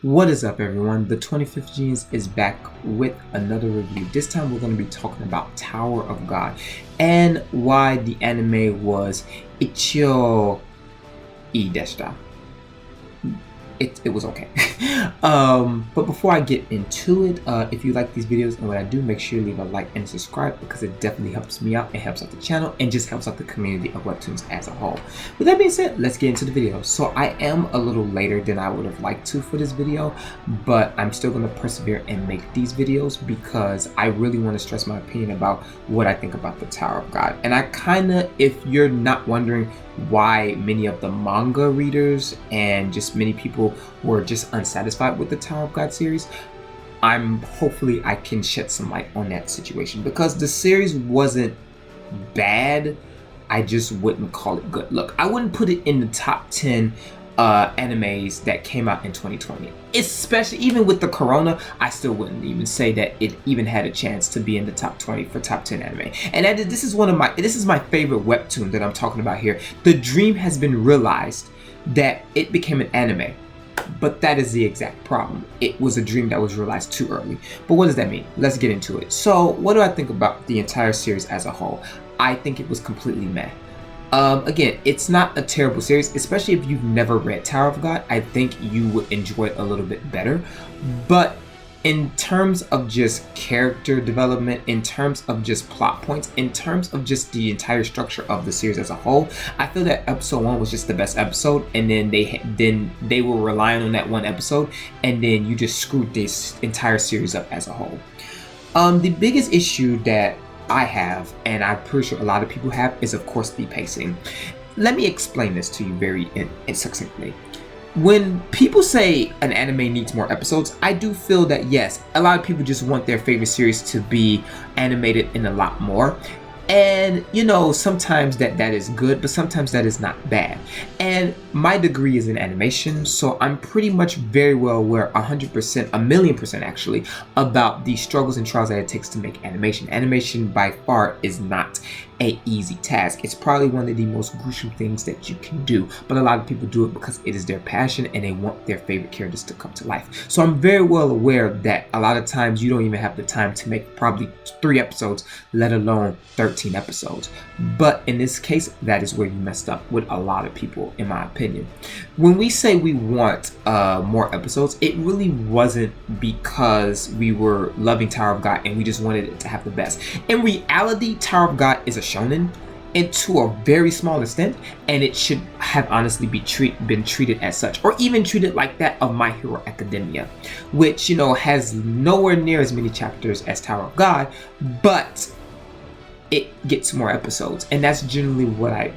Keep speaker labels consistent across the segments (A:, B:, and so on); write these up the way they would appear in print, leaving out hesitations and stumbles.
A: What is up, everyone? The 25th Genius is back with another review. This time we're going to be talking about Tower of God and why the anime was ichio ii deshita. It was okay. But before I get into it, if you like these videos and what I do, make sure you leave a like and subscribe because it definitely helps me out. It helps out the channel and just helps out the community of webtoons as a whole. With that being said, let's get into the video. So I am a little later than I would have liked to for this video, but I'm still going to persevere and make these videos because I really want to stress my opinion about what I think about the Tower of God. And I kind of, if you're not wondering why many of the manga readers and just many people were just unsatisfied with the Tower of God series, hopefully I can shed some light on that situation because the series wasn't bad. I just wouldn't call it good. Look, I wouldn't put it in the top 10 animes that came out in 2020, especially even with the corona. I still wouldn't even say that it even had a chance to be in the top 20 for top 10 anime. And this is my favorite webtoon that I'm talking about here. The dream has been realized that it became an anime, but that is the exact problem. It was a dream that was realized too early. But what does that mean? Let's get into it. So what do I think about the entire series as a whole? I think it was completely meh. Again, it's not a terrible series, especially if you've never read Tower of God. I think you would enjoy it a little bit better. But in terms of just character development, in terms of just plot points, in terms of just the entire structure of the series as a whole, I feel that episode 1 was just the best episode, and then they were relying on that one episode, and then you just screwed this entire series up as a whole. The biggest issue that I have, and I'm pretty sure a lot of people have, is of course the pacing. Let me explain this to you very succinctly. When people say an anime needs more episodes, I do feel that yes, a lot of people just want their favorite series to be animated in a lot more. And you know, sometimes that is good, but sometimes that is not bad. And my degree is in animation, so I'm pretty much very well aware, 100%, a million percent actually, about the struggles and trials that it takes to make animation. Animation by far is not an easy task. It's probably one of the most gruesome things that you can do, but a lot of people do it because it is their passion and they want their favorite characters to come to life. So I'm very well aware that a lot of times you don't even have the time to make probably 3 episodes, let alone 13 episodes. But in this case, that is where you messed up with a lot of people, in my opinion. When we say we want more episodes, it really wasn't because we were loving Tower of God and we just wanted it to have the best. In reality, Tower of God is a shonen, and to a very small extent, and it should have honestly been treated as such, or even treated like that of My Hero Academia, which, you know, has nowhere near as many chapters as Tower of God, but it gets more episodes. And that's generally what I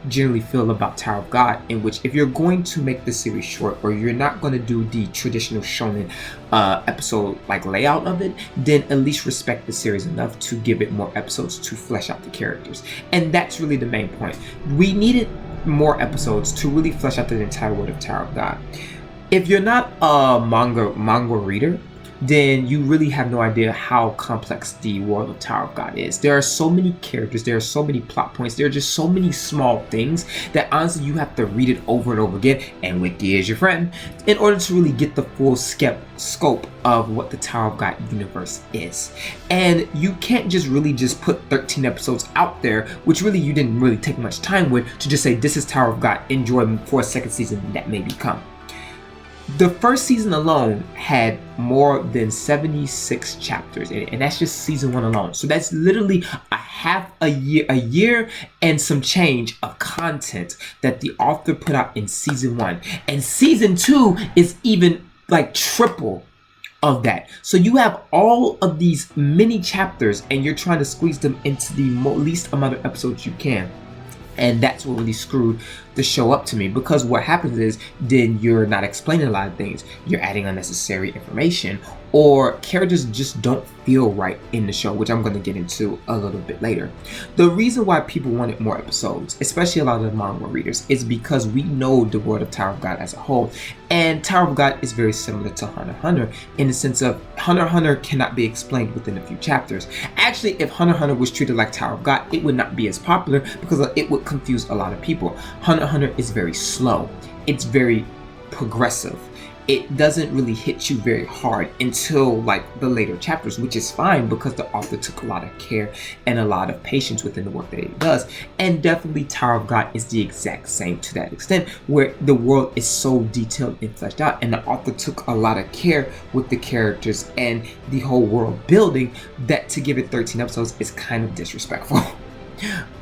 A: generally feel about Tower of God, in which if you're going to make the series short, or you're not going to do the traditional shonen episode like layout of it, then at least respect the series enough to give it more episodes to flesh out the characters. And that's really the main point. We needed more episodes to really flesh out the entire world of Tower of God. If you're not a manga reader, then you really have no idea how complex the world of Tower of God is. There are so many characters, there are so many plot points, there are just so many small things that honestly you have to read it over and over again, and Wiki is your friend, in order to really get the full scope of what the Tower of God universe is. And you can't just put 13 episodes out there, which really you didn't really take much time with, to just say this is Tower of God, enjoy for a second season that may become. The first season alone had more than 76 chapters in it, and that's just season 1 alone. So that's literally a year and some change of content that the author put out in season 1. And season 2 is even like triple of that. So you have all of these mini chapters and you're trying to squeeze them into the least amount of episodes you can. And that's what really screwed the show up to me, because what happens is then you're not explaining a lot of things, you're adding unnecessary information, or characters just don't feel right in the show, which I'm going to get into a little bit later. The reason why people wanted more episodes, especially a lot of the manga readers, is because we know the world of Tower of God as a whole, and Tower of God is very similar to Hunter x Hunter in the sense of Hunter x Hunter cannot be explained within a few chapters. Actually, if Hunter x Hunter was treated like Tower of God, it would not be as popular because it would confuse a lot of people. Hunter x Hunter is very slow. It's very progressive. it doesn't really hit you very hard until like the later chapters, which is fine because the author took a lot of care and a lot of patience within the work that he does. And definitely Tower of God is the exact same to that extent, where the world is so detailed and fleshed out, and the author took a lot of care with the characters and the whole world building, that to give it 13 episodes is kind of disrespectful.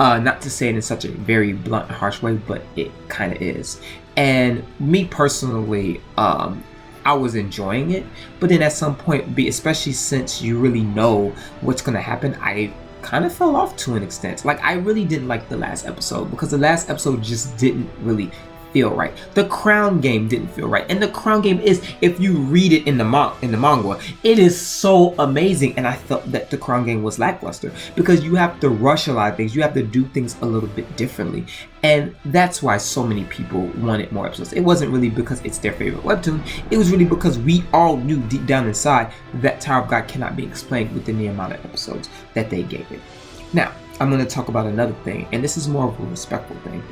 A: Not to say it in such a very blunt and harsh way, but it kind of is. And me personally, I was enjoying it, but then at some point, especially since you really know what's going to happen, I kind of fell off to an extent. Like, I really didn't like the last episode because the last episode just didn't really feel right. The Crown Game didn't feel right, and the Crown Game is, if you read it in the manga, it is so amazing. And I felt that the Crown Game was lackluster because you have to rush a lot of things, you have to do things a little bit differently, and that's why so many people wanted more episodes. It wasn't really because it's their favorite webtoon, it was really because we all knew deep down inside that Tower of God cannot be explained within the amount of episodes that they gave it. Now, I'm going to talk about another thing, and this is more of a respectful thing.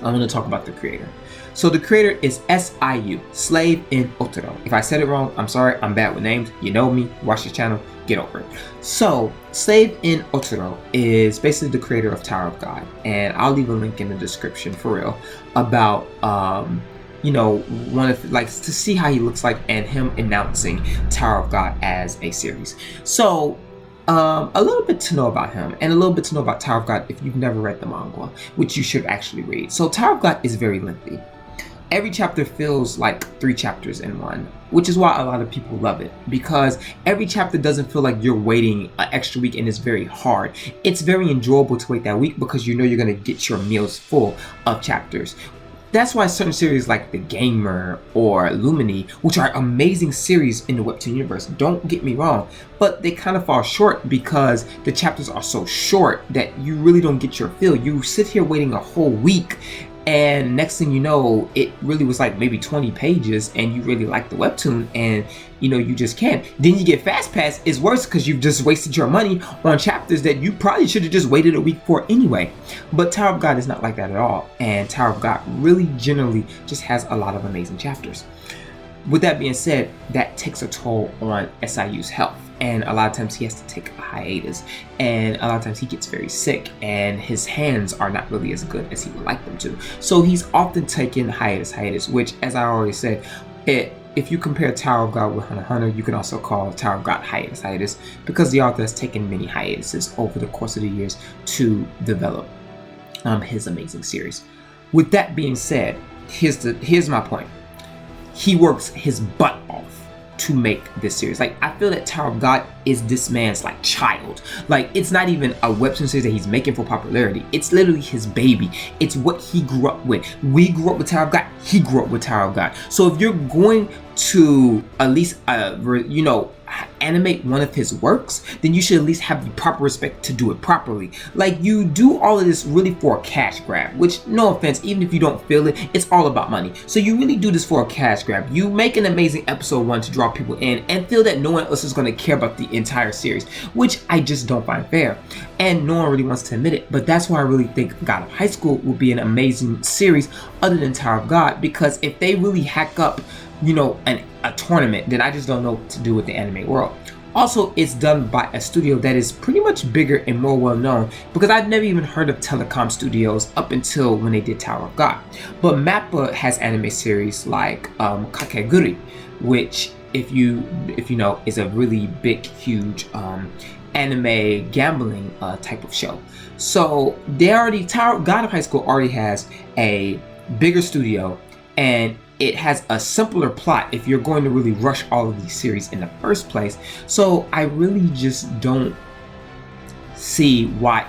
A: I'm going to talk about the creator. So the creator is SIU, Slave in Otero. If I said it wrong, I'm sorry, I'm bad with names. You know me, watch this channel, get over it. So Slave in Otero is basically the creator of Tower of God. And I'll leave a link in the description for real about, you know, one of, like, to see how he looks like and him announcing Tower of God as a series. So a little bit to know about him and a little bit to know about Tower of God if you've never read the manga, which you should actually read. So Tower of God is very lengthy. Every chapter feels like 3 chapters in one, which is why a lot of people love it, because every chapter doesn't feel like you're waiting an extra week and it's very hard. It's very enjoyable to wait that week because you know you're going to get your meals full of chapters. That's why certain series like The Gamer or Lumini, which are amazing series in the Webtoon universe, don't get me wrong, but they kind of fall short because the chapters are so short that you really don't get your fill. You sit here waiting a whole week, and next thing you know, it really was like maybe 20 pages and you really like the webtoon, and you know, you just can't. Then you get Fast Pass, it's worse because you've just wasted your money on chapters that you probably should have just waited a week for anyway. But Tower of God is not like that at all, and Tower of God really generally just has a lot of amazing chapters. With that being said, that takes a toll on SIU's health, and a lot of times he has to take a hiatus, and a lot of times he gets very sick and his hands are not really as good as he would like them to. So he's often taking hiatus, which, as I already said, if you compare Tower of God with Hunter x Hunter, you can also call Tower of God hiatus because the author has taken many hiatuses over the course of the years to develop his amazing series. With that being said, here's my point. He works his butt off to make this series. Like, I feel that Tower of God is this man's like child. Like, it's not even a webtoon series that he's making for popularity. It's literally his baby. It's what he grew up with. We grew up with Tower of God. He grew up with Tower of God. So if you're going to at least, you know, animate one of his works, then you should at least have the proper respect to do it properly. Like, you do all of this really for a cash grab, which, no offense, even if you don't feel it, it's all about money. So you really do this for a cash grab. You make an amazing episode 1 to draw people in and feel that no one else is going to care about the entire series, which I just don't find fair. And no one really wants to admit it, but that's why I really think God of High School will be an amazing series other than Tower of God, because if they really hack up, you know, a tournament, then I just don't know what to do with the anime world. Also, it's done by a studio that is pretty much bigger and more well known, because I've never even heard of Telecom Studios up until when they did Tower of God. But MAPPA has anime series like Kakeguri, which if you know, is a really big, huge anime gambling type of show. So they already, God of High School already has a bigger studio, and it has a simpler plot if you're going to really rush all of these series in the first place. So I really just don't see why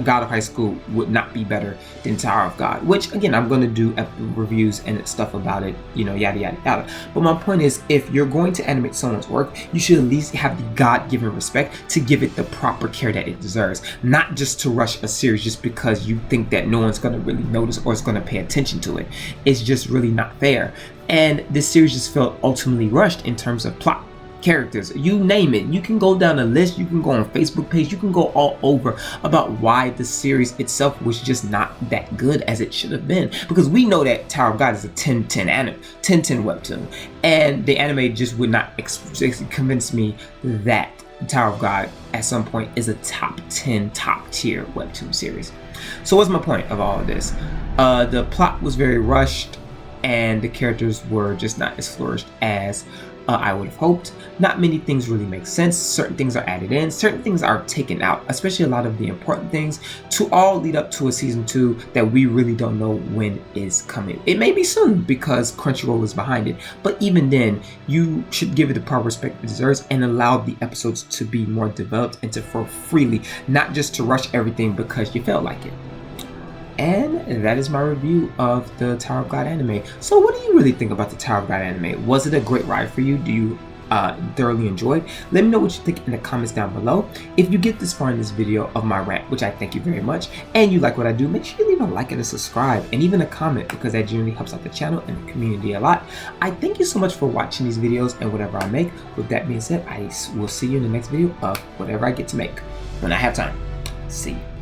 A: God of High School would not be better than Tower of God, which again, I'm going to do reviews and stuff about it, you know, yada yada yada. But my point is, if you're going to animate someone's work, you should at least have the God-given respect to give it the proper care that it deserves, not just to rush a series just because you think that no one's going to really notice or is going to pay attention to it. It's just really not fair. And this series just felt ultimately rushed in terms of plot. characters, you name it. You can go down the list, you can go on Facebook page, you can go all over about why the series itself was just not that good as it should have been, because we know that Tower of God is a 10/10 webtoon, and the anime just would not convince me that Tower of God at some point is a top 10 top tier webtoon series. So what's my point of all of this? The plot was very rushed, and the characters were just not as flourished as I would have hoped. Not many things really make sense. Certain things are added in, certain things are taken out, especially a lot of the important things, to all lead up to a season 2 that we really don't know when is coming. It may be soon because Crunchyroll is behind it, but even then, you should give it the proper respect it deserves and allow the episodes to be more developed and to flow freely, not just to rush everything because you felt like it. And that is my review of the Tower of God anime. So what do you really think about the Tower of God anime? Was it a great ride for you? Do you thoroughly enjoy? Let me know what you think in the comments down below. If you get this far in this video of my rant, which I thank you very much, and you like what I do, make sure you leave a like and a subscribe and even a comment, because that generally helps out the channel and the community a lot. I thank you so much for watching these videos and whatever I make. With that being said, I will see you in the next video of whatever I get to make when I have time. See you.